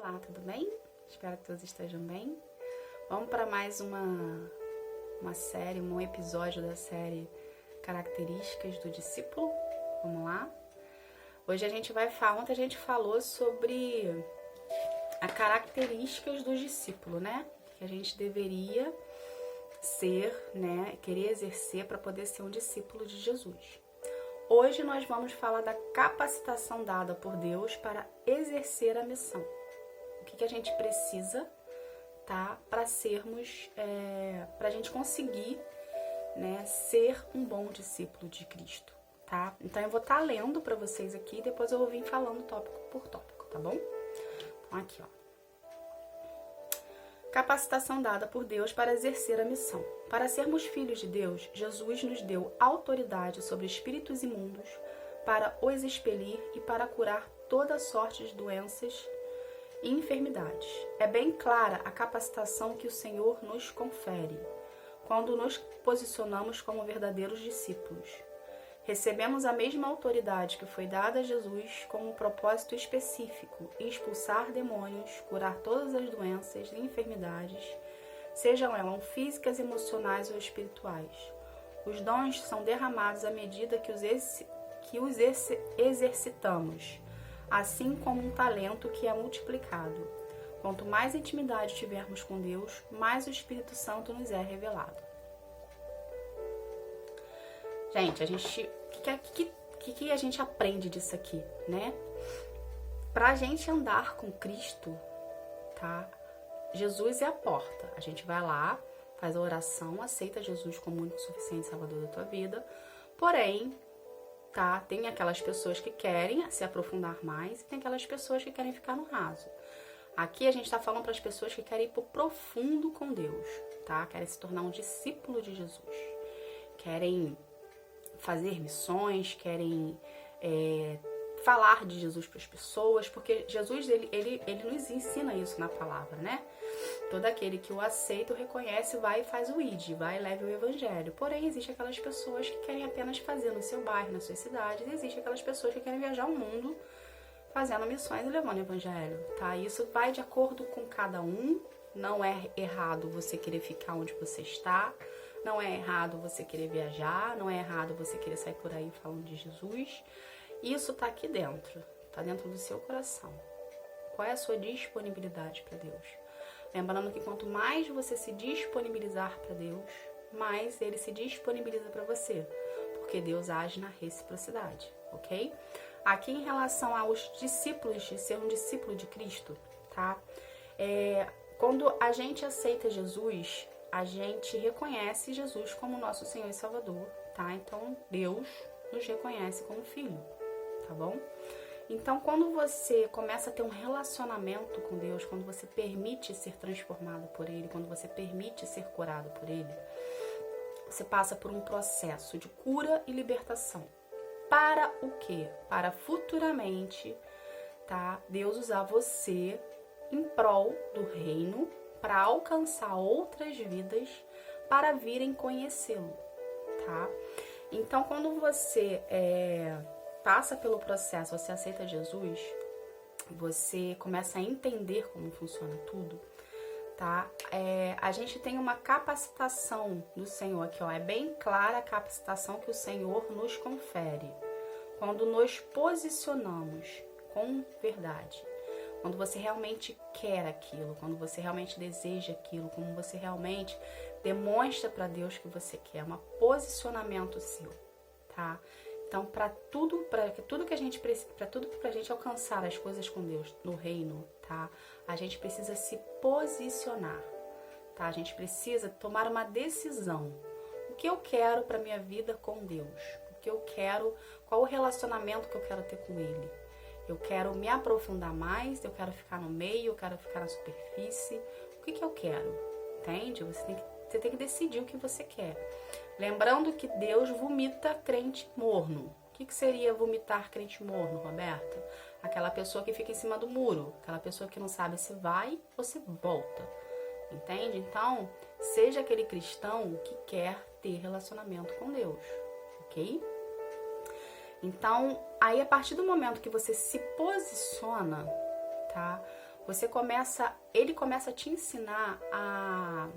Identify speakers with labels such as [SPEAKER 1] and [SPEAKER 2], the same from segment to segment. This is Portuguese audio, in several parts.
[SPEAKER 1] Olá, tudo bem? Espero que todos estejam bem. Vamos para mais uma série, um episódio da série Características do Discípulo. Vamos lá? Hoje a gente vai falar, ontem a gente falou sobre as características do discípulo, né? Que a gente deveria ser, né? Querer exercer para poder ser um discípulo de Jesus. Hoje nós vamos falar da capacitação dada por Deus para exercer a missão. O que a gente precisa, tá? Para sermos, para a gente conseguir, né, ser um bom discípulo de Cristo, tá? Então eu vou estar lendo para vocês aqui e depois eu vou vir falando tópico por tópico, tá bom? Então aqui, ó. Capacitação dada por Deus para exercer a missão. Para sermos filhos de Deus, Jesus nos deu autoridade sobre espíritos imundos para os expelir e para curar toda sorte de doenças e enfermidades. É bem clara a capacitação que o Senhor nos confere quando nos posicionamos como verdadeiros discípulos. Recebemos a mesma autoridade que foi dada a Jesus com um propósito específico: expulsar demônios, curar todas as doenças e enfermidades, sejam elas físicas, emocionais ou espirituais. Os dons são derramados à medida que os exercitamos, assim como um talento que é multiplicado. Quanto mais intimidade tivermos com Deus, mais o Espírito Santo nos é revelado. Gente, o que a gente aprende disso aqui, né? Pra gente andar com Cristo, tá? Jesus é a porta. A gente vai lá, faz a oração, aceita Jesus como único, suficiente Salvador da tua vida. Porém, tá? Tem aquelas pessoas que querem se aprofundar mais e tem aquelas pessoas que querem ficar no raso. Aqui a gente tá falando para as pessoas que querem ir pro profundo com Deus, tá? Querem se tornar um discípulo de Jesus. Querem fazer missões, querem falar de Jesus para as pessoas, porque Jesus, ele nos ensina isso na palavra, né? Todo aquele que o aceita, o reconhece, vai e faz o ID, vai e leve o evangelho. Porém, existem aquelas pessoas que querem apenas fazer no seu bairro, na sua cidade, e existem aquelas pessoas que querem viajar o mundo fazendo missões e levando o evangelho, tá? Isso vai de acordo com cada um, não é errado você querer ficar onde você está, não é errado você querer viajar, não é errado você querer sair por aí falando de Jesus. Isso tá aqui dentro, tá dentro do seu coração. Qual é a sua disponibilidade para Deus? Lembrando que quanto mais você se disponibilizar para Deus, mais Ele se disponibiliza para você, porque Deus age na reciprocidade, ok? Aqui em relação aos discípulos, de ser um discípulo de Cristo, tá? Quando a gente aceita Jesus, a gente reconhece Jesus como nosso Senhor e Salvador, tá? Então, Deus nos reconhece como filho, tá bom? Então, quando você começa a ter um relacionamento com Deus, quando você permite ser transformado por Ele, quando você permite ser curado por Ele, você passa por um processo de cura e libertação. Para o quê? Para futuramente, tá? Deus usar você em prol do reino, para alcançar outras vidas, para virem conhecê-lo, tá? Então, quando você passa pelo processo, você aceita Jesus, você começa a entender como funciona tudo, tá? A gente tem uma capacitação do Senhor aqui, ó, é bem clara a capacitação que o Senhor nos confere quando nos posicionamos com verdade. Quando você realmente quer aquilo, quando você realmente deseja aquilo, como você realmente demonstra para Deus que você quer, um posicionamento seu, tá? Então, para tudo que a gente precisa, para tudo pra gente alcançar as coisas com Deus no reino, tá? A gente precisa se posicionar, tá? A gente precisa tomar uma decisão. O que eu quero para minha vida com Deus? O que eu quero, qual o relacionamento que eu quero ter com Ele? Eu quero me aprofundar mais, eu quero ficar no meio, eu quero ficar na superfície. O que eu quero? Entende? Você tem que decidir o que você quer. Lembrando que Deus vomita crente morno. O que seria vomitar crente morno, Roberta? Aquela pessoa que fica em cima do muro. Aquela pessoa que não sabe se vai ou se volta. Entende? Então, seja aquele cristão que quer ter relacionamento com Deus. Ok? Então, aí a partir do momento que você se posiciona, tá? ele começa a te ensinar a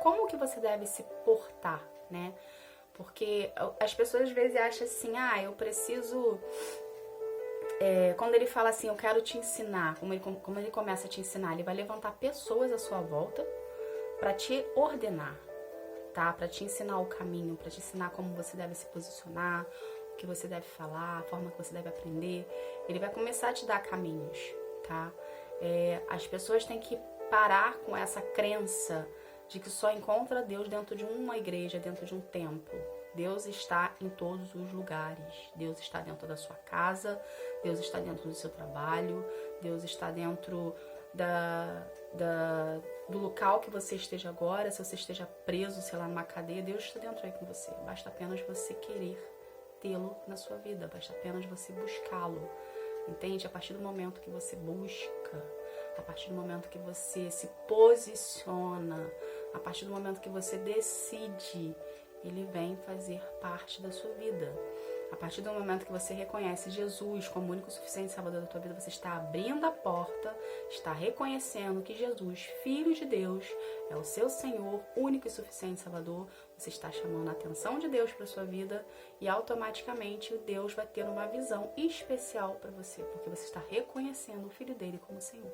[SPEAKER 1] como que você deve se portar, né? Porque as pessoas às vezes acham assim, eu preciso... quando ele fala assim, eu quero te ensinar, como ele começa a te ensinar, ele vai levantar pessoas à sua volta para te ordenar, tá? Para te ensinar o caminho, para te ensinar como você deve se posicionar, o que você deve falar, a forma que você deve aprender. Ele vai começar a te dar caminhos, tá? As pessoas têm que parar com essa crença de que só encontra Deus dentro de uma igreja, dentro de um templo. Deus está em todos os lugares. Deus está dentro da sua casa, Deus está dentro do seu trabalho, Deus está dentro do local que você esteja agora. Se você esteja preso, sei lá, numa cadeia, Deus está dentro aí com você. Basta apenas você querer tê-lo na sua vida, basta apenas você buscá-lo. Entende? A partir do momento que você busca, a partir do momento que você se posiciona, a partir do momento que você decide, ele vem fazer parte da sua vida. A partir do momento que você reconhece Jesus como o único e suficiente Salvador da tua vida, você está abrindo a porta, está reconhecendo que Jesus, Filho de Deus, é o seu Senhor, único e suficiente Salvador. Você está chamando a atenção de Deus para a sua vida e automaticamente o Deus vai ter uma visão especial para você, porque você está reconhecendo o Filho dele como Senhor.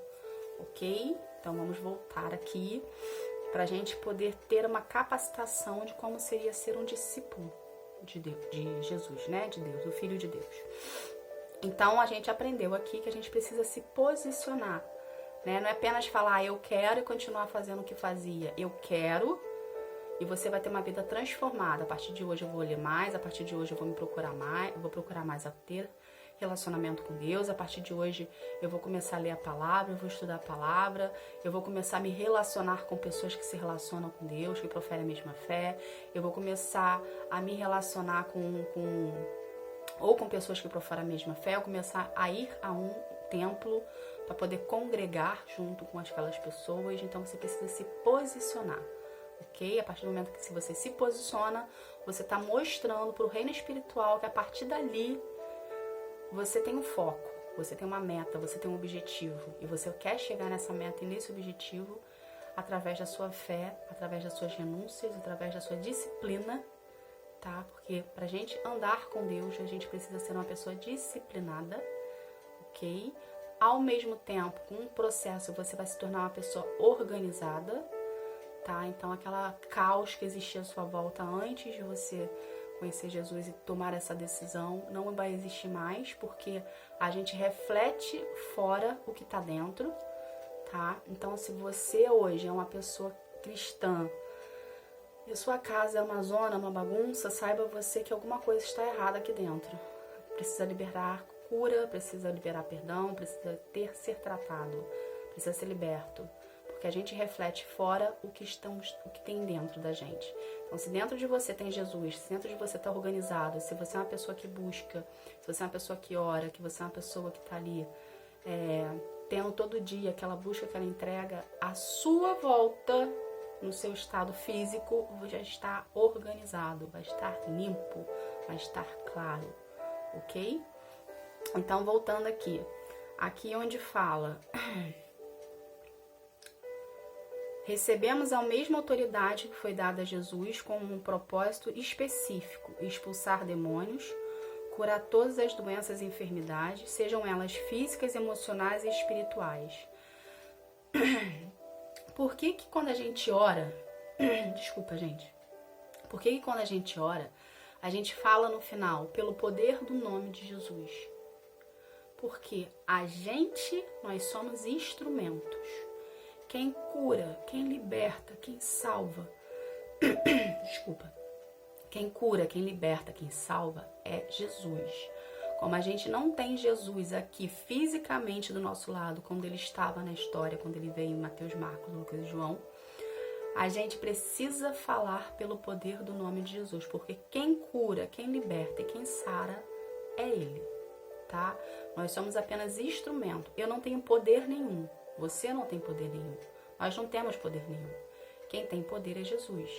[SPEAKER 1] Ok? Então vamos voltar aqui para a gente poder ter uma capacitação de como seria ser um discípulo de Deus, de Jesus, né? De Deus, o Filho de Deus. Então a gente aprendeu aqui que a gente precisa se posicionar, né? Não é apenas falar eu quero e continuar fazendo o que fazia. Eu quero e você vai ter uma vida transformada. A partir de hoje eu vou ler mais, a partir de hoje eu vou procurar mais a ter relacionamento com Deus. A partir de hoje eu vou começar a ler a palavra, eu vou estudar a palavra, eu vou começar a me relacionar com pessoas que se relacionam com Deus, que proferem a mesma fé, eu vou começar a me relacionar com pessoas que proferem a mesma fé, eu vou começar a ir a um templo para poder congregar junto com aquelas pessoas. Então você precisa se posicionar, ok? A partir do momento que você se posiciona, você está mostrando para o reino espiritual que a partir dali você tem um foco, você tem uma meta, você tem um objetivo. E você quer chegar nessa meta e nesse objetivo através da sua fé, através das suas renúncias, através da sua disciplina, tá? Porque pra gente andar com Deus, a gente precisa ser uma pessoa disciplinada, ok? Ao mesmo tempo, com o processo, você vai se tornar uma pessoa organizada, tá? Então, aquela caos que existia à sua volta antes de você conhecer Jesus e tomar essa decisão não vai existir mais, porque a gente reflete fora o que está dentro, tá? Então, se você hoje é uma pessoa cristã e a sua casa é uma zona, uma bagunça, saiba você que alguma coisa está errada aqui dentro. Precisa liberar cura, precisa liberar perdão, precisa ser tratado, precisa ser liberto. Porque a gente reflete fora o que tem dentro da gente. Então, se dentro de você tem Jesus, se dentro de você está organizado, se você é uma pessoa que busca, se você é uma pessoa que ora, que você é uma pessoa que está ali tendo todo dia aquela busca, aquela entrega, a sua volta, no seu estado físico, já está organizado, vai estar limpo, vai estar claro, ok? Então, voltando aqui onde fala... Recebemos a mesma autoridade que foi dada a Jesus com um propósito específico: expulsar demônios, curar todas as doenças e enfermidades, sejam elas físicas, emocionais e espirituais. Por que quando a gente ora... Desculpa, gente. Por que quando a gente ora, a gente fala no final, pelo poder do nome de Jesus? Porque nós somos instrumentos. Quem cura, quem liberta, quem salva, desculpa, quem cura, quem liberta, quem salva é Jesus. Como a gente não tem Jesus aqui fisicamente do nosso lado, quando ele estava na história, quando ele veio em Mateus, Marcos, Lucas e João, a gente precisa falar pelo poder do nome de Jesus, porque quem cura, quem liberta e quem sara é ele, tá? Nós somos apenas instrumento. Eu não tenho poder nenhum. Você não tem poder nenhum. Nós não temos poder nenhum. Quem tem poder é Jesus.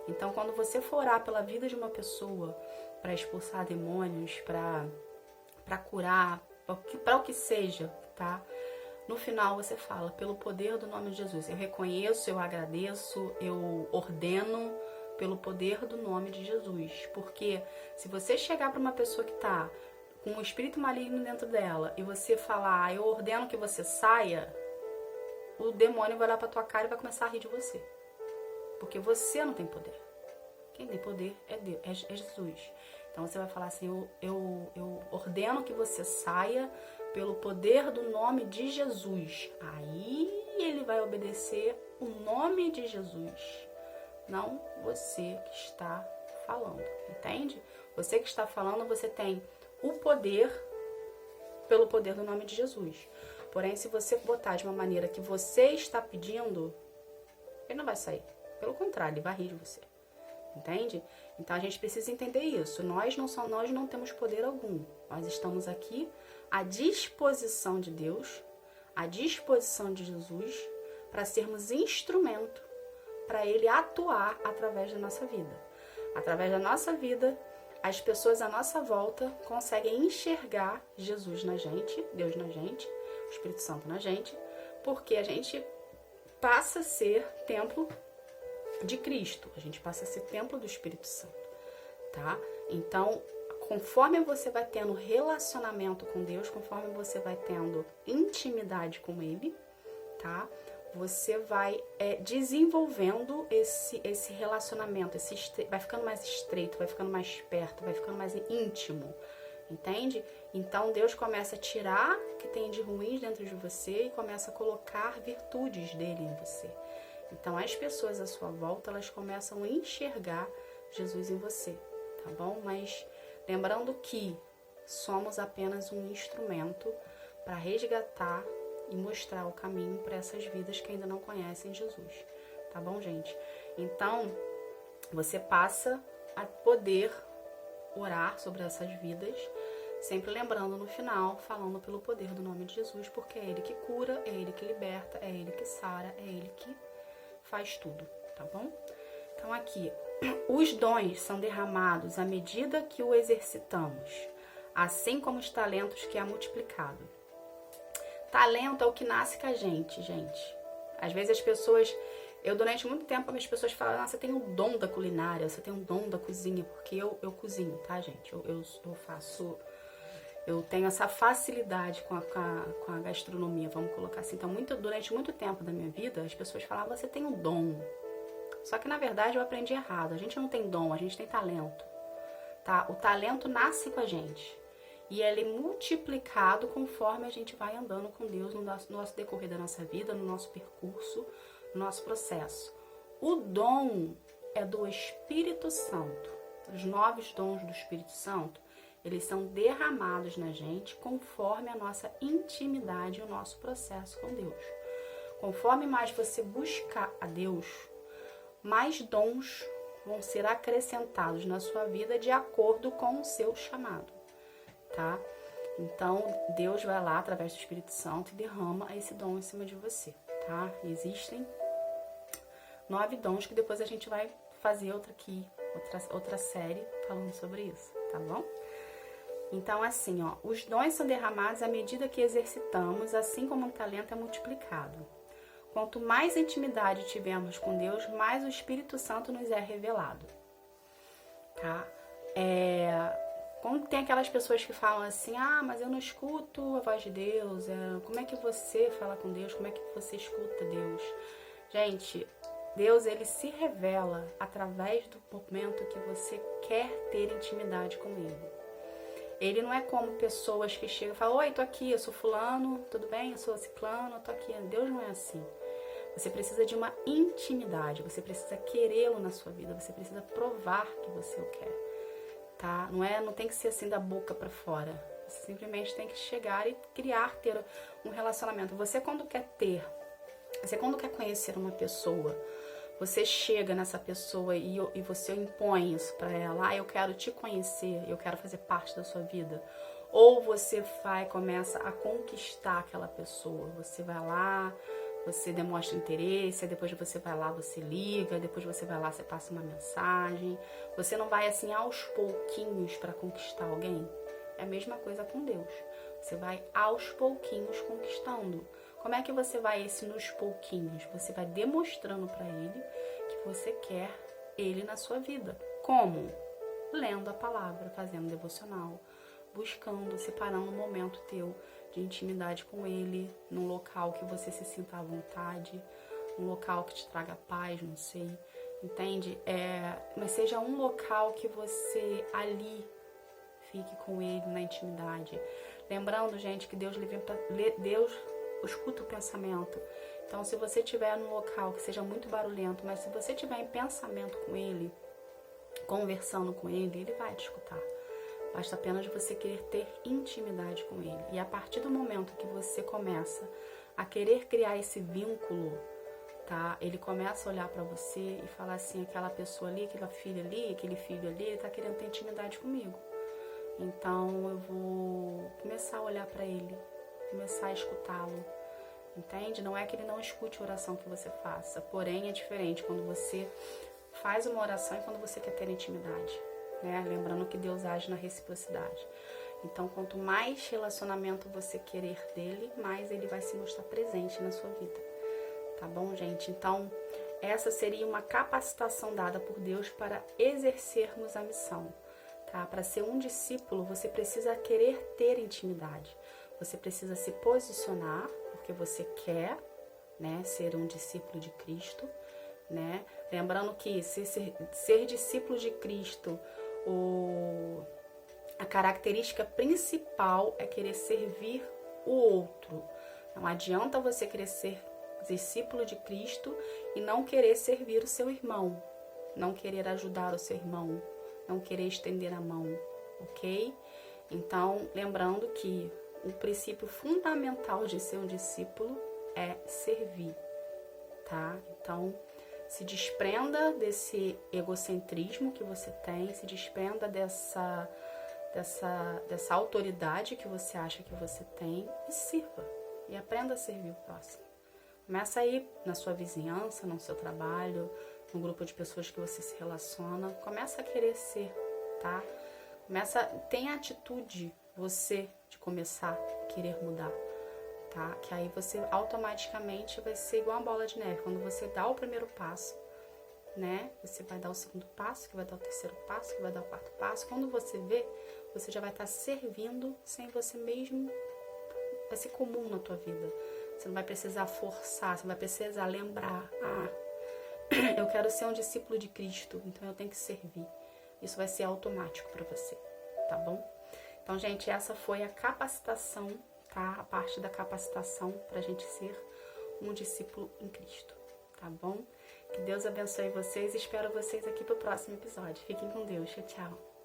[SPEAKER 1] Então, quando você for orar pela vida de uma pessoa, para expulsar demônios, para curar, para o que seja, tá? No final você fala, pelo poder do nome de Jesus. Eu reconheço, eu agradeço, eu ordeno pelo poder do nome de Jesus. Porque se você chegar para uma pessoa que está com um espírito maligno dentro dela e você falar, eu ordeno que você saia, o demônio vai olhar para tua cara e vai começar a rir de você. Porque você não tem poder. Quem tem poder é Deus, é Jesus. Então você vai falar assim, eu ordeno que você saia pelo poder do nome de Jesus. Aí ele vai obedecer o nome de Jesus, não você que está falando, entende? Você que está falando, você tem o poder pelo poder do nome de Jesus. Porém, se você botar de uma maneira que você está pedindo, ele não vai sair. Pelo contrário, ele vai rir de você. Entende? Então a gente precisa entender isso. Nós não temos poder algum. Nós estamos aqui à disposição de Deus, à disposição de Jesus, para sermos instrumento para Ele atuar através da nossa vida. Através da nossa vida, as pessoas à nossa volta conseguem enxergar Jesus na gente, Deus na gente, o Espírito Santo na gente, porque a gente passa a ser templo de Cristo, a gente passa a ser templo do Espírito Santo, tá? Então, conforme você vai tendo relacionamento com Deus, conforme você vai tendo intimidade com Ele, tá? Você vai desenvolvendo esse relacionamento, vai ficando mais estreito, vai ficando mais perto, vai ficando mais íntimo, entende? Então, Deus começa a tirar o que tem de ruim dentro de você e começa a colocar virtudes dele em você. Então, as pessoas à sua volta, elas começam a enxergar Jesus em você, tá bom? Mas lembrando que somos apenas um instrumento para resgatar e mostrar o caminho para essas vidas que ainda não conhecem Jesus, tá bom, gente? Então, você passa a poder orar sobre essas vidas, sempre lembrando no final, falando pelo poder do nome de Jesus, porque é Ele que cura, é Ele que liberta, é Ele que sara, é Ele que faz tudo, tá bom? Então aqui, os dons são derramados à medida que o exercitamos, assim como os talentos que é multiplicado. Talento é o que nasce com a gente, gente. Às vezes as pessoas, durante muito tempo as pessoas falam, você tem um dom da culinária, você tem um dom da cozinha, porque eu cozinho, tá, gente? Eu tenho essa facilidade com a gastronomia, vamos colocar assim. Então, durante muito tempo da minha vida, as pessoas falavam, você tem um dom. Só que, na verdade, eu aprendi errado. A gente não tem dom, a gente tem talento, tá? O talento nasce com a gente. E ele é multiplicado conforme a gente vai andando com Deus no nosso decorrer da nossa vida, no nosso percurso, no nosso processo. O dom é do Espírito Santo. Os 9 dons do Espírito Santo, eles são derramados na gente conforme a nossa intimidade e o nosso processo com Deus. Conforme mais você buscar a Deus, mais dons vão ser acrescentados na sua vida de acordo com o seu chamado, tá? Então, Deus vai lá através do Espírito Santo e derrama esse dom em cima de você, tá? Existem 9 dons que depois a gente vai fazer outra série falando sobre isso, tá bom? Então, assim, ó, os dons são derramados à medida que exercitamos, assim como o talento é multiplicado. Quanto mais intimidade tivermos com Deus, mais o Espírito Santo nos é revelado, tá? Quando tem aquelas pessoas que falam assim, mas eu não escuto a voz de Deus, como é que você fala com Deus, como é que você escuta Deus? Gente, Deus, ele se revela através do momento que você quer ter intimidade com Ele. Ele não é como pessoas que chegam e falam, oi, tô aqui, eu sou fulano, tudo bem? Eu sou ciclano, eu tô aqui. Deus não é assim. Você precisa de uma intimidade, você precisa querê-lo na sua vida, você precisa provar que você o quer, tá? Não tem que ser assim da boca para fora. Você simplesmente tem que chegar e ter um relacionamento. Você quando quer conhecer uma pessoa, você chega nessa pessoa e você impõe isso para ela. Eu quero te conhecer, eu quero fazer parte da sua vida. Ou você começa a conquistar aquela pessoa. Você vai lá, você demonstra interesse, depois você vai lá, você liga, depois você vai lá, você passa uma mensagem. Você não vai assim aos pouquinhos para conquistar alguém. É a mesma coisa com Deus. Você vai aos pouquinhos conquistando. Como é que você vai esse nos pouquinhos? Você vai demonstrando para ele que você quer ele na sua vida. Como? Lendo a palavra, fazendo devocional, buscando, separando um momento teu de intimidade com ele, num local que você se sinta à vontade, um local que te traga paz, não sei, entende? Mas seja um local que você ali fique com ele na intimidade. Lembrando, gente, que Deus escuta o pensamento. Então, se você estiver num local que seja muito barulhento, mas se você estiver em pensamento com ele, conversando com ele, ele vai te escutar. Basta apenas você querer ter intimidade com ele. E a partir do momento que você começa a querer criar esse vínculo, tá? Ele começa a olhar pra você e falar assim, aquela pessoa ali, aquela filha ali, aquele filho ali, ele tá querendo ter intimidade comigo. Então eu vou começar a olhar pra ele, começar a escutá-lo. Entende? Não é que ele não escute a oração que você faça, porém é diferente quando você faz uma oração e quando você quer ter intimidade, né? Lembrando que Deus age na reciprocidade. Então, quanto mais relacionamento você querer dele, mais ele vai se mostrar presente na sua vida. Tá bom, gente? Então, essa seria uma capacitação dada por Deus para exercermos a missão, tá? Para ser um discípulo, você precisa querer ter intimidade. Você precisa se posicionar, porque você quer, né, ser um discípulo de Cristo, né? Lembrando que ser discípulo de Cristo, a característica principal é querer servir o outro. Não adianta você querer ser discípulo de Cristo e não querer servir o seu irmão, não querer ajudar o seu irmão, não querer estender a mão, ok? Então, lembrando que o princípio fundamental de ser um discípulo é servir, tá? Então, se desprenda desse egocentrismo que você tem, se desprenda dessa autoridade que você acha que você tem e sirva. E aprenda a servir o próximo. Começa aí na sua vizinhança, no seu trabalho, no grupo de pessoas que você se relaciona. Começa a querer ser, tá? Tenha atitude, você, de começar a querer mudar, tá? Que aí você automaticamente vai ser igual uma bola de neve. Quando você dá o primeiro passo, né? Você vai dar o segundo passo, que vai dar o terceiro passo, que vai dar o quarto passo. Quando você vê, você já vai estar servindo sem você mesmo. Vai ser comum na tua vida. Você não vai precisar forçar, você não vai precisar lembrar. Eu quero ser um discípulo de Cristo, então eu tenho que servir. Isso vai ser automático para você, tá bom? Então, gente, essa foi a capacitação, tá? A parte da capacitação para a gente ser um discípulo em Cristo, tá bom? Que Deus abençoe vocês e espero vocês aqui pro próximo episódio. Fiquem com Deus. Tchau, tchau.